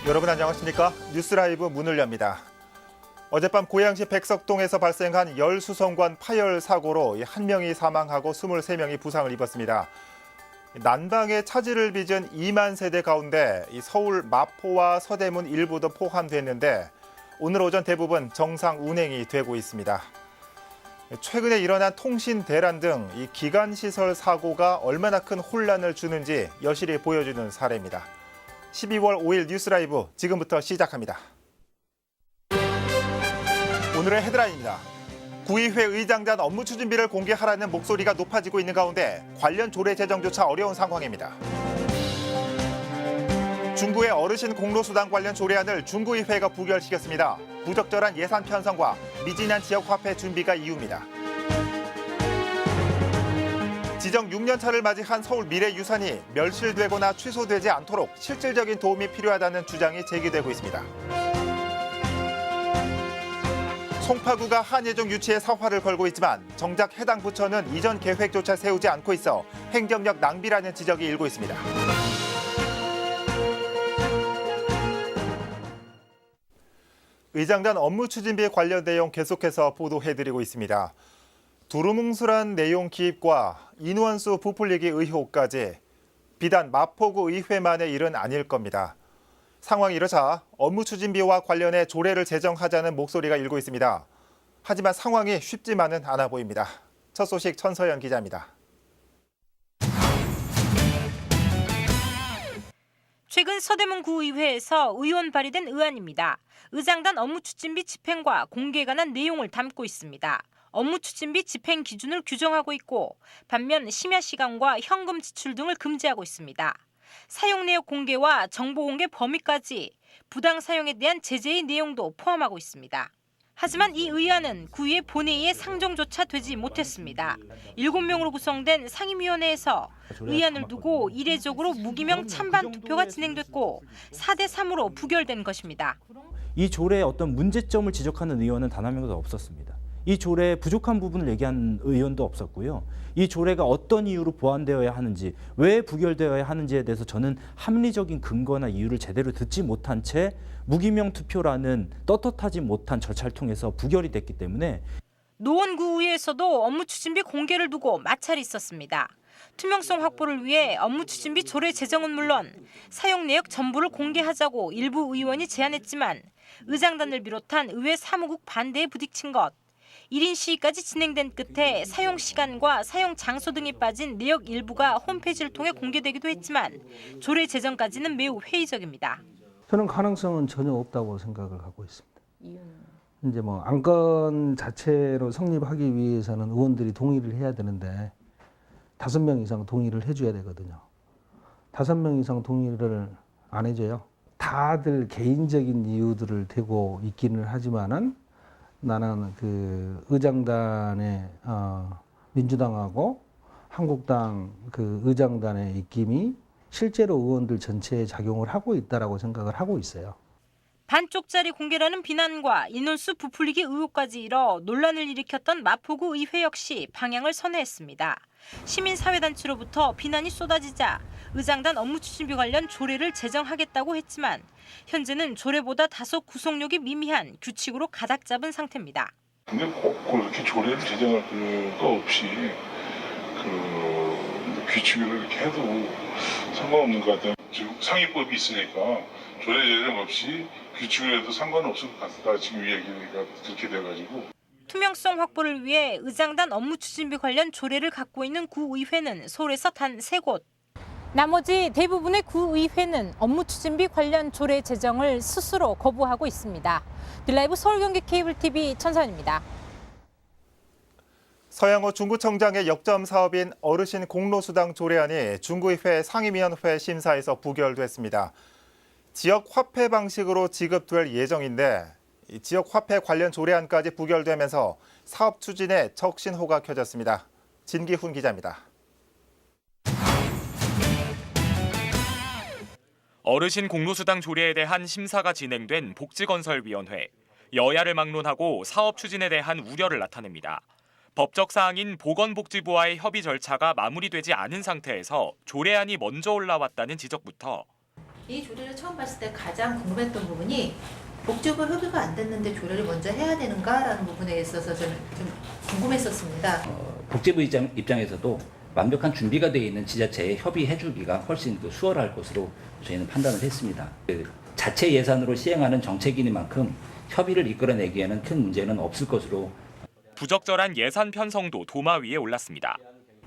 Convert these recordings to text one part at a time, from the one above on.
여러분 안녕하십니까? 뉴스라이브 문을 엽니다. 어젯밤 고양시 백석동에서 발생한 열수성관 파열 사고로 1명이 사망하고 23명이 부상을 입었습니다. 난방의 차질을 빚은 2만 세대 가운데 서울 마포와 서대문 일부도 포함됐는데 오늘 오전 대부분 정상 운행이 되고 있습니다. 최근에 일어난 통신 대란 등 이 기관시설 사고가 얼마나 큰 혼란을 주는지 여실히 보여주는 사례입니다. 12월 5일 뉴스라이브 지금부터 시작합니다. 오늘의 헤드라인입니다. 구의회 의장단 업무 추진비를 공개하라는 목소리가 높아지고 있는 가운데 관련 조례 제정조차 어려운 상황입니다. 중구의 어르신 공로수당 관련 조례안을 중구의회가 부결시켰습니다. 부적절한 예산 편성과 미진한 지역 화폐 준비가 이유입니다. 지정 6년 차를 맞이한 서울 미래유산이 멸실되거나 취소되지 않도록 실질적인 도움이 필요하다는 주장이 제기되고 있습니다. 송파구가 한예종 유치에 사활을 걸고 있지만 정작 해당 부처는 이전 계획조차 세우지 않고 있어 행정력 낭비라는 지적이 일고 있습니다. 의장단 업무 추진비 관련 내용 계속해서 보도해드리고 있습니다. 두루뭉술한 내용 기입과 인원수 부풀리기 의혹까지 비단 마포구 의회만의 일은 아닐 겁니다. 상황이 이러자 업무 추진비와 관련해 조례를 제정하자는 목소리가 일고 있습니다. 하지만 상황이 쉽지만은 않아 보입니다. 첫 소식 천서연 기자입니다. 최근 서대문 구의회에서 의원 발의된 의안입니다. 의장단 업무 추진비 집행과 공개에 관한 내용을 담고 있습니다. 업무 추진비 집행 기준을 규정하고 있고 반면 심야 시간과 현금 지출 등을 금지하고 있습니다. 사용 내역 공개와 정보 공개 범위까지 부당 사용에 대한 제재의 내용도 포함하고 있습니다. 하지만 이 의안은 구의회 본회의에 상정조차 되지 못했습니다. 7명으로 구성된 상임위원회에서 의안을 두고 이례적으로 무기명 찬반 투표가 진행됐고 4대3으로 부결된 것입니다. 이 조례에 어떤 문제점을 지적하는 의원은 단 한 명도 없었습니다. 이 조례의 부족한 부분을 얘기한 의원도 없었고요. 이 조례가 어떤 이유로 보완되어야 하는지, 왜 부결되어야 하는지에 대해서 저는 합리적인 근거나 이유를 제대로 듣지 못한 채 무기명 투표라는 떳떳하지 못한 절차를 통해서 부결이 됐기 때문에 노원구의회에서도 업무 추진비 공개를 두고 마찰이 있었습니다. 투명성 확보를 위해 업무 추진비 조례 제정은 물론 사용 내역 전부를 공개하자고 일부 의원이 제안했지만 의장단을 비롯한 의회 사무국 반대에 부딪힌 것. 1인 시위까지 진행된 끝에 사용 시간과 사용 장소 등이 빠진 내역 일부가 홈페이지를 통해 공개되기도 했지만 조례 제정까지는 매우 회의적입니다. 저는 가능성은 전혀 없다고 생각을 하고 있습니다. 이제 뭐 안건 자체로 성립하기 위해서는 의원들이 동의를 해야 되는데 5명 이상 동의를 해줘야 되거든요. 5명 이상 동의를 안 해줘요. 다들 개인적인 이유들을 대고 있기는 하지만은 나는 그 의장단의 민주당하고 한국당 그 의장단의 입김이 실제로 의원들 전체에 작용을 하고 있다라고 생각을 하고 있어요. 반쪽짜리 공개라는 비난과 인원수 부풀리기 의혹까지 이뤄 논란을 일으켰던 마포구 의회 역시 방향을 선회했습니다. 시민사회단체로부터 비난이 쏟아지자 의장단 업무 추진비 관련 조례를 제정하겠다고 했지만 현재는 조례보다 다소 구속력이 미미한 규칙으로 가닥 잡은 상태입니다. 근데 꼭 그렇게 조례를 제정할 필요가 없이 규칙을 이렇게 해도 상관없는 것 같아요. 지금 상위법이 있으니까 조례 제정 없이 규칙을 해도 상관없을 것 같다. 지금 이야기가 그렇게 돼가지고. 투명성 확보를 위해 의장단 업무 추진비 관련 조례를 갖고 있는 구의회는 서울에서 단 3곳. 나머지 대부분의 구의회는 업무 추진비 관련 조례 제정을 스스로 거부하고 있습니다. 딜라이브 서울경기 케이블TV 천선입니다. 서양호 중구청장의 역점 사업인 어르신 공로수당 조례안이 중구의회 상임위원회 심사에서 부결됐습니다. 지역 화폐 방식으로 지급될 예정인데 지역 화폐 관련 조례안까지 부결되면서 사업 추진에 적신호가 켜졌습니다. 진기훈 기자입니다. 어르신 공로수당 조례에 대한 심사가 진행된 복지건설위원회. 여야를 막론하고 사업 추진에 대한 우려를 나타냅니다. 법적 사항인 보건복지부와의 협의 절차가 마무리되지 않은 상태에서 조례안이 먼저 올라왔다는 지적부터 이 조례를 처음 봤을 때 가장 궁금했던 부분이 복지부 협의가 안 됐는데 조례를 먼저 해야 되는가라는 부분에 있어서 저는 좀 궁금했었습니다. 복지부 입장에서도 완벽한 준비가 되어 있는 지자체에 협의해주기가 훨씬 수월할 것으로 저희는 판단을 했습니다. 자체 예산으로 시행하는 정책이니만큼 협의를 이끌어내기에는 큰 문제는 없을 것으로. 부적절한 예산 편성도 도마 위에 올랐습니다.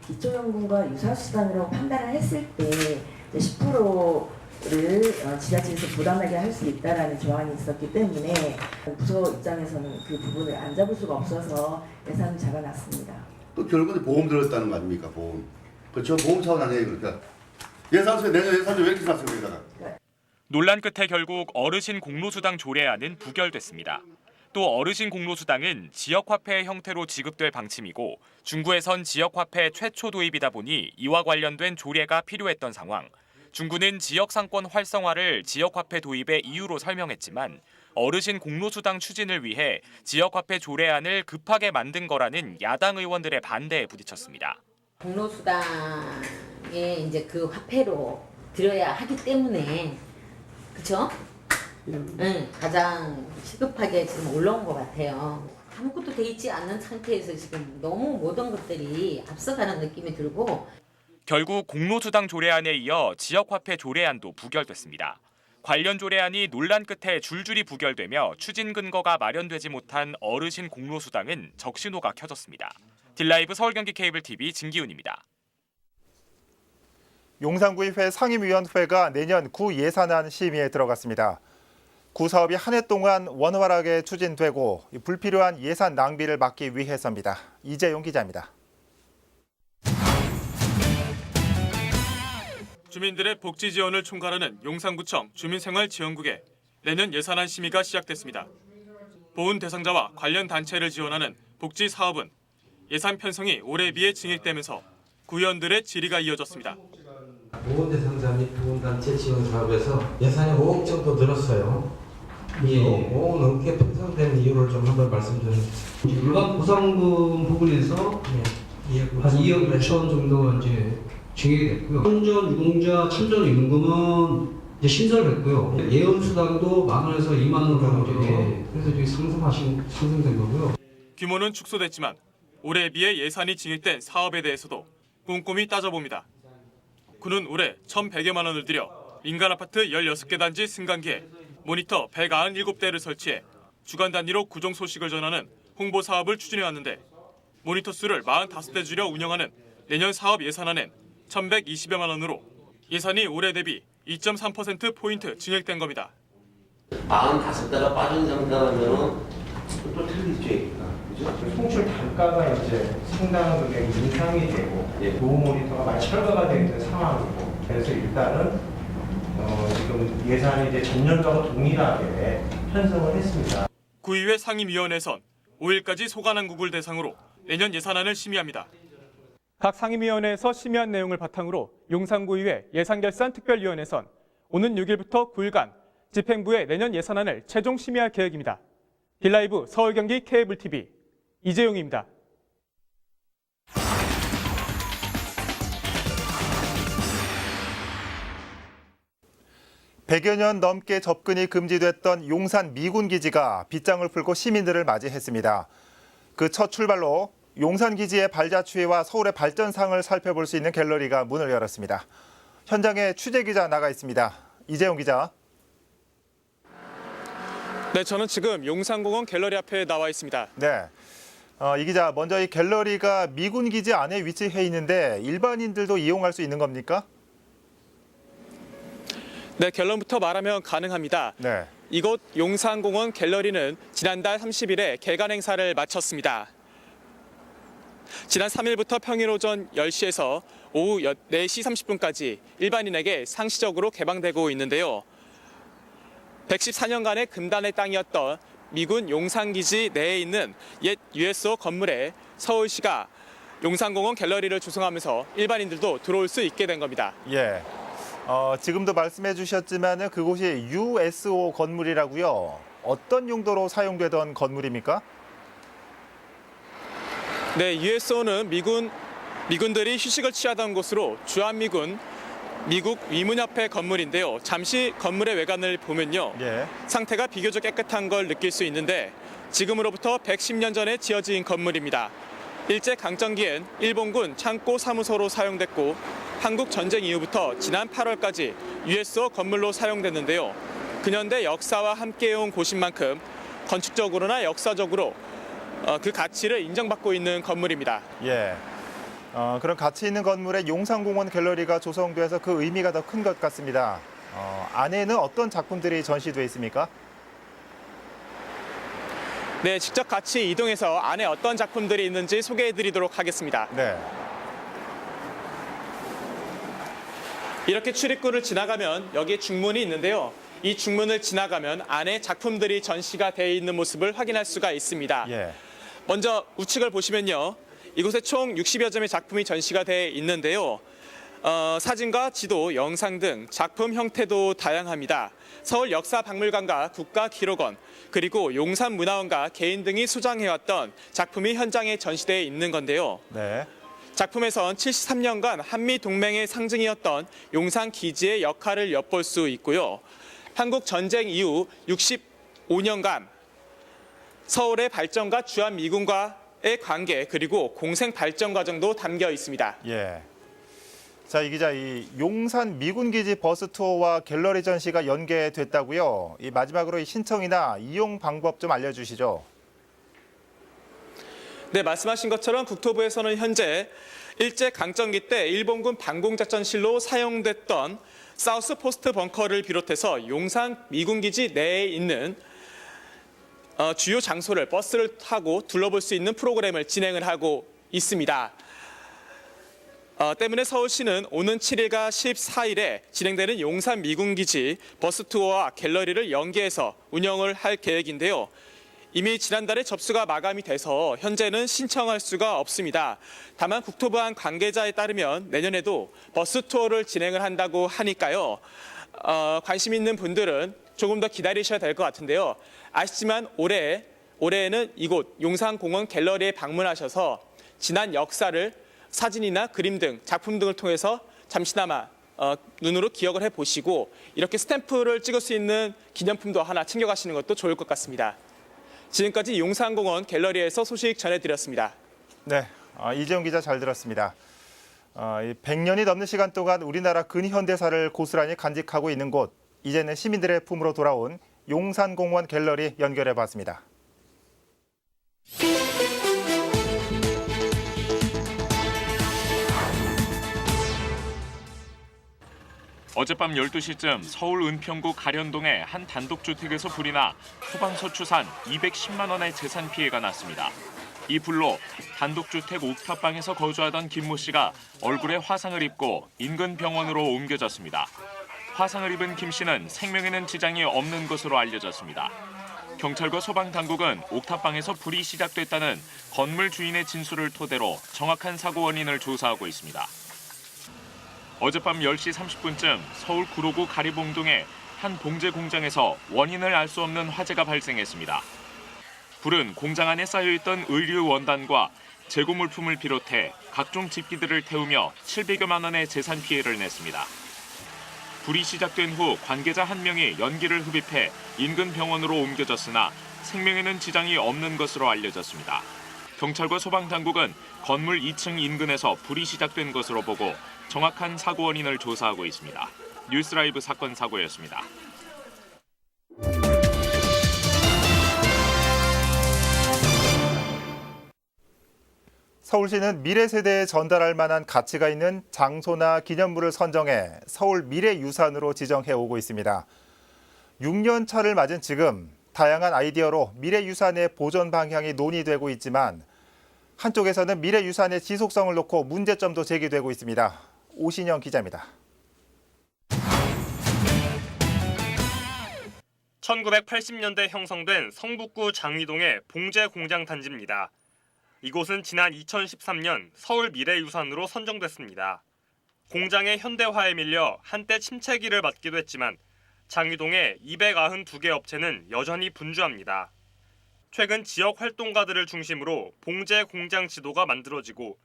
기초연금과 유사수단으로 판단을 했을 때 10%를 지자체에서 부담하게 할 수 있다라는 조항이 있었기 때문에 부서 입장에서는 그 부분을 안 잡을 수가 없어서 예산을 잡아놨습니다. 또 결국은 보험 들었다는 거 아닙니까? 보험. 그렇죠. 보험 차원 아니에요. 그러니까 예산서 내년 예산서 왜 이렇게 쌌습니까? 논란 끝에 결국 어르신 공로수당 조례안은 부결됐습니다. 또 어르신 공로수당은 지역화폐 형태로 지급될 방침이고 중구에선 지역화폐 최초 도입이다 보니 이와 관련된 조례가 필요했던 상황. 중구는 지역상권 활성화를 지역화폐 도입의 이유로 설명했지만 어르신 공로수당 추진을 위해 지역화폐 조례안을 급하게 만든 거라는 야당 의원들의 반대에 부딪혔습니다. 공로수당에 이제 그 화폐로 들여야 하기 때문에 그렇죠? 가장 시급하게 지금 올라온 것 같아요. 아무것도 돼 있지 않는 상태에서 지금 너무 모든 것들이 앞서가는 느낌이 들고 결국 공로수당 조례안에 이어 지역화폐 조례안도 부결됐습니다. 관련 조례안이 논란 끝에 줄줄이 부결되며 추진 근거가 마련되지 못한 어르신 공로수당은 적신호가 켜졌습니다. 딜라이브 서울경기 케이블 TV 진기훈입니다. 용산구의회 상임위원회가 내년 구 예산안 심의에 들어갔습니다. 구 사업이 한 해 동안 원활하게 추진되고 불필요한 예산 낭비를 막기 위해서입니다. 이재용 기자입니다. 주민들의 복지 지원을 총괄하는 용산구청 주민생활지원국에 내년 예산안 심의가 시작됐습니다. 보훈 대상자와 관련 단체를 지원하는 복지 사업은 예산 편성이 올해 비해 증액되면서 구의원들의 질의가 이어졌습니다. 보훈 대상자 및 보훈 단체 지원 사업에서 예산이 5억 정도 늘었어요. 이 5억 넘게 편성된 이유를 좀 한번 말씀 좀 해주세요. 일반 보상금 부분에서 한 2억 6천 정도 이제 증액이 됐고요. 혼전 유공자 참전 임금은 이제 신설됐고요. 예원 수당도 10,000원에서 20,000원으로 이제 그래서 저기 상승된 거고요. 규모는 축소됐지만 올해 비해 예산이 증액된 사업에 대해서도 꼼꼼히 따져봅니다. 구는 올해 1,100여만 원을 들여 민간 아파트 16개 단지 승강기에 모니터 197대를 설치해 주간 단위로 구종 소식을 전하는 홍보 사업을 추진해왔는데 모니터 수를 45대 줄여 운영하는 내년 사업 예산안엔 1,120여만 원으로 예산이 올해 대비 2.3%포인트 증액된 겁니다. 45대가 빠진 상태라면 또 틀리지. 송출 단가가 이제 상당 금액 인상이 되고 노후 모니터가 많이 철거가 되어 있는 상황이고 그래서 일단은 지금 예산이 이제 전년도하고 동일하게 편성을 했습니다. 구의회 상임위원회에선 5일까지 소관한국을 대상으로 내년 예산안을 심의합니다. 각 상임위원회에서 심의한 내용을 바탕으로 용산구의회 예산결산특별위원회에선 오는 6일부터 9일간 집행부의 내년 예산안을 최종 심의할 계획입니다. 딜라이브 서울경기 케이블TV 이재용입니다. 100여 년 넘게 접근이 금지됐던 용산 미군기지가 빗장을 풀고 시민들을 맞이했습니다. 그 첫 출발로 용산기지의 발자취와 서울의 발전상을 살펴볼 수 있는 갤러리가 문을 열었습니다. 현장에 취재기자 나가 있습니다. 이재용 기자. 네, 저는 지금 용산공원 갤러리 앞에 나와 있습니다. 네. 이 기자, 먼저 이 갤러리가 미군기지 안에 위치해 있는데 일반인들도 이용할 수 있는 겁니까? 네, 결론부터 말하면 가능합니다. 네. 이곳 용산공원 갤러리는 지난달 30일에 개관 행사를 마쳤습니다. 지난 3일부터 평일 오전 10시에서 오후 4시 30분까지 일반인에게 상시적으로 개방되고 있는데요. 114년간의 금단의 땅이었던 미군 용산기지 내에 있는 옛 USO 건물에 서울시가 용산공원 갤러리를 조성하면서 일반인들도 들어올 수 있게 된 겁니다. 예. 지금도 말씀해 주셨지만 그곳이 USO 건물이라고요. 어떤 용도로 사용되던 건물입니까? 네, USO는 미군들이 휴식을 취하던 곳으로 주한미군 미국 위문협회 건물인데요. 잠시 건물의 외관을 보면요. 상태가 비교적 깨끗한 걸 느낄 수 있는데 지금으로부터 110년 전에 지어진 건물입니다. 일제 강점기엔 일본군 창고 사무소로 사용됐고 한국 전쟁 이후부터 지난 8월까지 USO 건물로 사용됐는데요. 근현대 역사와 함께해온 곳인 만큼 건축적으로나 역사적으로 그 가치를 인정받고 있는 건물입니다. 그런 가치 있는 건물에 용산공원 갤러리가 조성돼서 그 의미가 더 큰 것 같습니다. 안에는 어떤 작품들이 전시돼 있습니까? 네, 직접 같이 이동해서 안에 어떤 작품들이 있는지 소개해드리도록 하겠습니다. 이렇게 출입구를 지나가면 여기에 중문이 있는데요. 이 중문을 지나가면 안에 작품들이 전시가 되어 있는 모습을 확인할 수가 있습니다. 먼저 우측을 보시면요. 이곳에 총 60여 점의 작품이 전시가 되어 있는데요. 사진과 지도, 영상 등 작품 형태도 다양합니다. 서울역사박물관과 국가기록원, 그리고 용산문화원과 개인 등이 소장해왔던 작품이 현장에 전시되어 있는 건데요. 작품에선 73년간 한미동맹의 상징이었던 용산기지의 역할을 엿볼 수 있고요. 한국 전쟁 이후 65년간 서울의 발전과 주한미군과의 관계 그리고 공생 발전 과정도 담겨 있습니다. 자, 이 기자, 이 용산 미군기지 버스 투어와 갤러리 전시가 연계됐다고요. 이 마지막으로 이 신청이나 이용 방법 좀 알려주시죠. 네, 말씀하신 것처럼 국토부에서는 현재 일제 강점기 때 일본군 방공작전실로 사용됐던 사우스 포스트 벙커를 비롯해서 용산 미군기지 내에 있는 주요 장소를 버스를 타고 둘러볼 수 있는 프로그램을 진행을 하고 있습니다. 때문에 서울시는 오는 7일과 14일에 진행되는 용산 미군기지 버스 투어와 갤러리를 연계해서 운영을 할 계획인데요. 이미 지난달에 접수가 마감이 돼서 현재는 신청할 수가 없습니다. 다만 국토부 한 관계자에 따르면 내년에도 버스 투어를 진행을 한다고 하니까요. 관심 있는 분들은 조금 더 기다리셔야 될 것 같은데요. 아시지만 올해에는 이곳 용산공원 갤러리에 방문하셔서 지난 역사를 사진이나 그림 등 작품 등을 통해서 잠시나마 눈으로 기억을 해보시고 이렇게 스탬프를 찍을 수 있는 기념품도 하나 챙겨가시는 것도 좋을 것 같습니다. 지금까지 용산공원 갤러리에서 소식 전해드렸습니다. 네, 이재용 기자 잘 들었습니다. 100년이 넘는 시간 동안 우리나라 근현대사를 고스란히 간직하고 있는 곳, 이제는 시민들의 품으로 돌아온 용산공원 갤러리 연결해봤습니다. 어젯밤 12시쯤 서울 은평구 가련동의 한 단독주택에서 불이 나 소방서추산 210만 원의 재산 피해가 났습니다. 이 불로 단독주택 옥탑방에서 거주하던 김모 씨가 얼굴에 화상을 입고 인근 병원으로 옮겨졌습니다. 화상을 입은 김 씨는 생명에는 지장이 없는 것으로 알려졌습니다. 경찰과 소방당국은 옥탑방에서 불이 시작됐다는 건물 주인의 진술을 토대로 정확한 사고 원인을 조사하고 있습니다. 어젯밤 10시 30분쯤 서울 구로구 가리봉동의 한 봉제 공장에서 원인을 알 수 없는 화재가 발생했습니다. 불은 공장 안에 쌓여있던 의류 원단과 재고 물품을 비롯해 각종 집기들을 태우며 700여만 원의 재산 피해를 냈습니다. 불이 시작된 후 관계자 한 명이 연기를 흡입해 인근 병원으로 옮겨졌으나 생명에는 지장이 없는 것으로 알려졌습니다. 경찰과 소방당국은 건물 2층 인근에서 불이 시작된 것으로 보고 정확한 사고 원인을 조사하고 있습니다. 뉴스라이브 사건 사고였습니다. 서울시는 미래 세대에 전달할 만한 가치가 있는 장소나 기념물을 선정해 서울 미래유산으로 지정해 오고 있습니다. 6년 차를 맞은 지금 다양한 아이디어로 미래유산의 보존 방향이 논의되고 있지만 한쪽에서는 미래유산의 지속성을 놓고 문제점도 제기되고 있습니다. 오신영 기자입니다. 1980년대 형성된 성북구 장위동의 봉제 공장 단지입니다. 이곳은 지난 2013년 서울 미래유산으로 선정됐습니다. 공장의 현대화에 밀려 한때 침체기를 맞기도 했지만 장위동의 292개 업체는 여전히 분주합니다. 최근 지역 활동가들을 중심으로 봉제 공장 지도가 만들어지고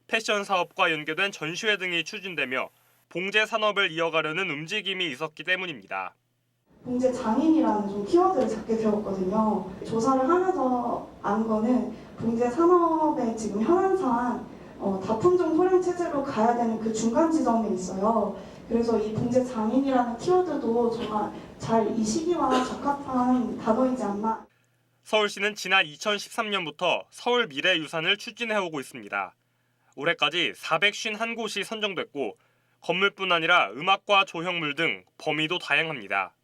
패션 사업과 연계된 전시회 등이 추진되며 봉제 산업을 이어가려는 움직임이 있었기 때문입니다. 봉제 장인이라는 좀 키워드를 잡게 되었거든요. 조사를 하면서 안 거는 봉제 산업의 지금 현안상 다품종 토량 체제로 가야 되는 그 중간 지점에 있어요. 그래서 이 봉제 장인이라는 키워드도 정말 잘 이 시기와 적합한 단어이지 않나. 서울시는 지난 2013년부터 서울 미래유산을 추진해오고 있습니다. 올해까지 451곳이 선정됐고 건물뿐 아니라 음악과 조형물 등 범위도 다양합니다.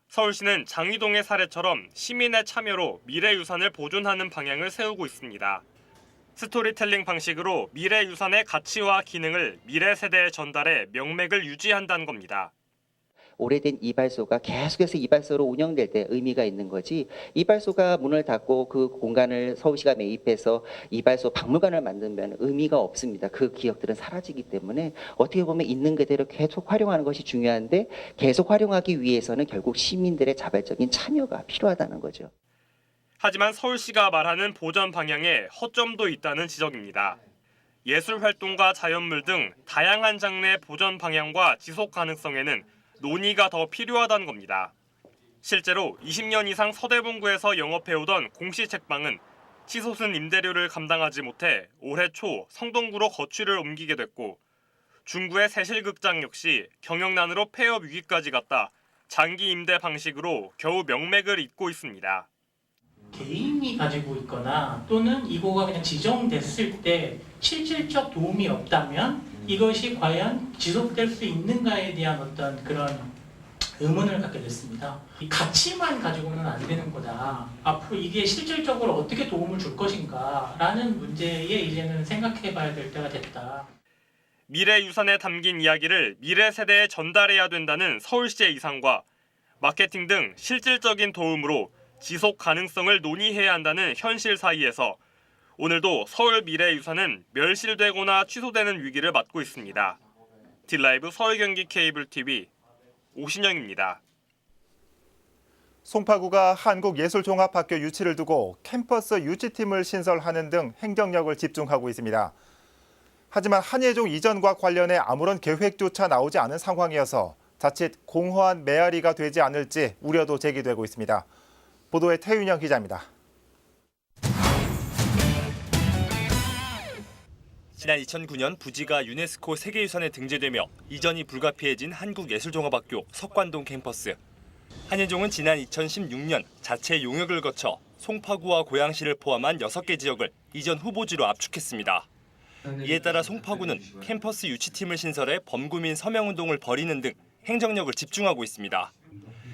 서울시는 장위동의 사례처럼 시민의 참여로 미래유산을 보존하는 방향을 세우고 있습니다. 스토리텔링 방식으로 미래유산의 가치와 기능을 미래 세대에 전달해 명맥을 유지한다는 겁니다. 오래된 이발소가 계속해서 이발소로 운영될 때 의미가 있는 거지, 이발소가 문을 닫고 그 공간을 서울시가 매입해서 이발소 박물관을 만들면 의미가 없습니다. 그 기억들은 사라지기 때문에 어떻게 보면 있는 그대로 계속 활용하는 것이 중요한데, 계속 활용하기 위해서는 결국 시민들의 자발적인 참여가 필요하다는 거죠. 하지만 서울시가 말하는 보전 방향에 허점도 있다는 지적입니다. 예술활동과 자연물 등 다양한 장르의 보전 방향과 지속 가능성에는 논의가 더 필요하다는 겁니다. 실제로 20년 이상 서대문구에서 영업해오던 공시책방은 치솟은 임대료를 감당하지 못해 올해 초 성동구로 거취를 옮기게 됐고, 중구의 세실극장 역시 경영난으로 폐업 위기까지 갔다 장기 임대 방식으로 겨우 명맥을 잇고 있습니다. 개인이 가지고 있거나 또는 이거가 그냥 지정됐을 때 실질적 도움이 없다면 이것이 과연 지속될 수 있는가에 대한 어떤 그런 의문을 갖게 됐습니다. 이 가치만 가지고는 안 되는 거다. 앞으로 이게 실질적으로 어떻게 도움을 줄 것인가라는 문제에 이제는 생각해 봐야 될 때가 됐다. 미래유산에 담긴 이야기를 미래 세대에 전달해야 된다는 서울시의 이상과 마케팅 등 실질적인 도움으로 지속 가능성을 논의해야 한다는 현실 사이에서 오늘도 서울 미래유산은 멸실되거나 취소되는 위기를 맞고 있습니다. 딜라이브 서울 경기 케이블 TV 오신영입니다. 송파구가 한국예술종합학교 유치를 두고 캠퍼스 유치팀을 신설하는 등 행정력을 집중하고 있습니다. 하지만 한예종 이전과 관련해 아무런 계획조차 나오지 않은 상황이어서 자칫 공허한 메아리가 되지 않을지 우려도 제기되고 있습니다. 보도에 태윤영 기자입니다. 지난 2009년 부지가 유네스코 세계유산에 등재되며 이전이 불가피해진 한국예술종합학교 석관동 캠퍼스. 한예종은 지난 2016년 자체 용역을 거쳐 송파구와 고양시를 포함한 6개 지역을 이전 후보지로 압축했습니다. 이에 따라 송파구는 캠퍼스 유치팀을 신설해 범구민 서명운동을 벌이는 등 행정력을 집중하고 있습니다.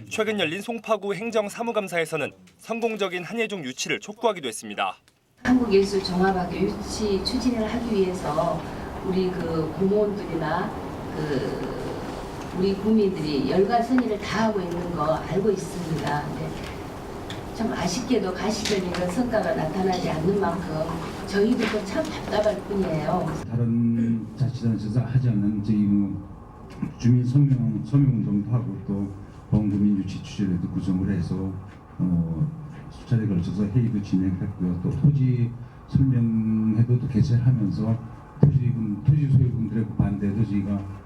최근 열린 송파구 행정사무감사에서는 성공적인 한예종 유치를 촉구하기도 했습니다. 한국예술종합학교 유치 추진을 하기 위해서 우리 그 공무원들이나 우리 국민들이 열과선의를 다하고 있는 거 알고 있습니다. 근데 참 아쉽게도 가시적인 성과가 나타나지 않는 만큼 저희들도 참 답답할 뿐이에요. 다른 자치단체에서 하지 않는 저희 주민 서명운동도 하고 또 범구민 유치 추진에도 구성을 해서 수차례 걸쳐서 회의도 진행했고요. 또 토지 설명회도 개최하면서 토지 소유분들의 반대도 저희가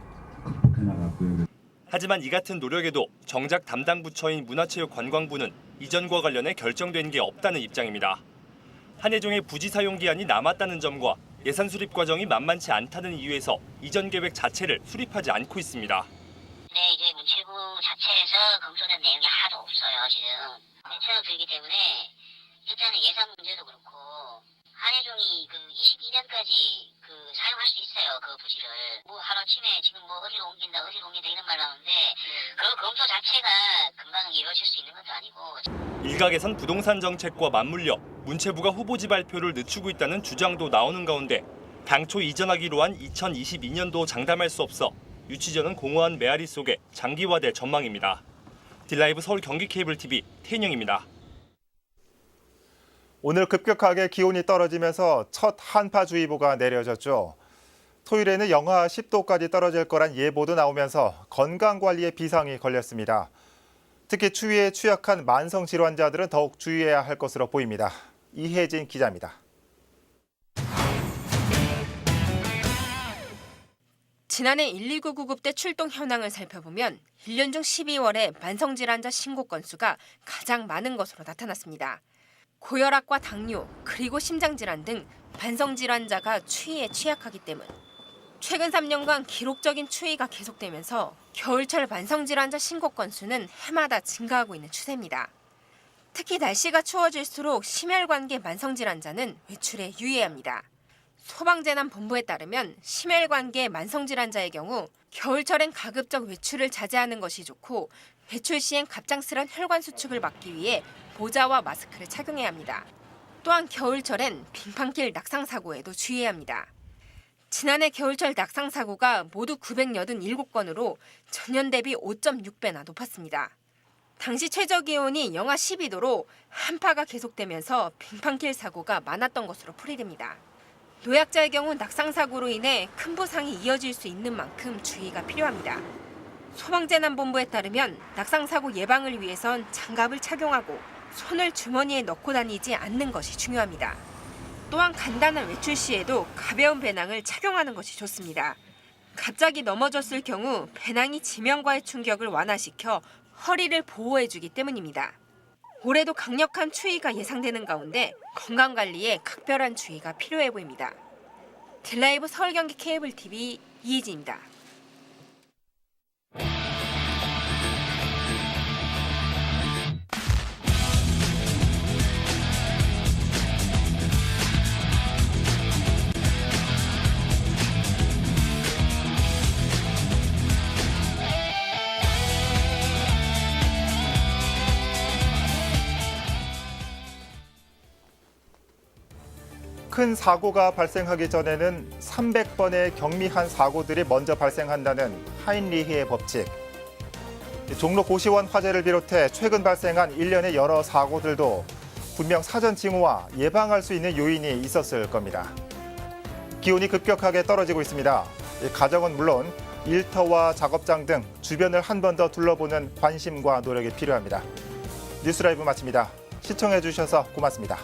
극복해 나갔고요. 하지만 이 같은 노력에도 정작 담당 부처인 문화체육관광부는 이전과 관련해 결정된 게 없다는 입장입니다. 한예종의 부지 사용 기한이 남았다는 점과 예산 수립 과정이 만만치 않다는 이유에서 이전 계획 자체를 수립하지 않고 있습니다. 네, 이제 문체부 자체에서 검토된 내용이 하나도 없어요, 지금. 체가 들기 때문에 일단은 예산 문제도 그렇고 한예종이 22년까지 사용할 수 있어요, 그 부지를. 하루아침에 지금 어디로 옮긴다 이런 말 나오는데 그 검토 자체가 금방 이루어질 수 있는 것도 아니고. 일각에선 부동산 정책과 맞물려 문체부가 후보지 발표를 늦추고 있다는 주장도 나오는 가운데 당초 이전하기로 한 2022년도 장담할 수 없어 유치전은 공허한 메아리 속에 장기화될 전망입니다. 딜라이브 서울 경기 케이블 TV 태인영입니다. 오늘 급격하게 기온이 떨어지면서 첫 한파주의보가 내려졌죠. 토요일에는 영하 10도까지 떨어질 거란 예보도 나오면서 건강관리에 비상이 걸렸습니다. 특히 추위에 취약한 만성질환자들은 더욱 주의해야 할 것으로 보입니다. 이혜진 기자입니다. 지난해 119 구급대 출동 현황을 살펴보면 1년 중 12월에 만성질환자 신고 건수가 가장 많은 것으로 나타났습니다. 고혈압과 당뇨, 그리고 심장질환 등 만성질환자가 추위에 취약하기 때문. 최근 3년간 기록적인 추위가 계속되면서 겨울철 만성질환자 신고 건수는 해마다 증가하고 있는 추세입니다. 특히 날씨가 추워질수록 심혈관계 만성질환자는 외출에 유의합니다. 소방재난본부에 따르면 심혈관계 만성질환자의 경우 겨울철엔 가급적 외출을 자제하는 것이 좋고 외출 시엔 갑작스런 혈관 수축을 막기 위해 모자와 마스크를 착용해야 합니다. 또한 겨울철엔 빙판길 낙상 사고에도 주의해야 합니다. 지난해 겨울철 낙상 사고가 모두 987건으로 전년 대비 5.6배나 높았습니다. 당시 최저기온이 영하 12도로 한파가 계속되면서 빙판길 사고가 많았던 것으로 풀이됩니다. 노약자의 경우 낙상 사고로 인해 큰 부상이 이어질 수 있는 만큼 주의가 필요합니다. 소방재난본부에 따르면 낙상 사고 예방을 위해선 장갑을 착용하고 손을 주머니에 넣고 다니지 않는 것이 중요합니다. 또한 간단한 외출 시에도 가벼운 배낭을 착용하는 것이 좋습니다. 갑자기 넘어졌을 경우 배낭이 지면과의 충격을 완화시켜 허리를 보호해주기 때문입니다. 올해도 강력한 추위가 예상되는 가운데 건강관리에 각별한 주의가 필요해 보입니다. 딜라이브 서울경기 케이블TV 이희진입니다. 큰 사고가 발생하기 전에는 300번의 경미한 사고들이 먼저 발생한다는 하인리히의 법칙. 종로 고시원 화재를 비롯해 최근 발생한 일련의 여러 사고들도 분명 사전 징후와 예방할 수 있는 요인이 있었을 겁니다. 기온이 급격하게 떨어지고 있습니다. 가정은 물론 일터와 작업장 등 주변을 한 번 더 둘러보는 관심과 노력이 필요합니다. 뉴스라이브 마칩니다. 시청해 주셔서 고맙습니다.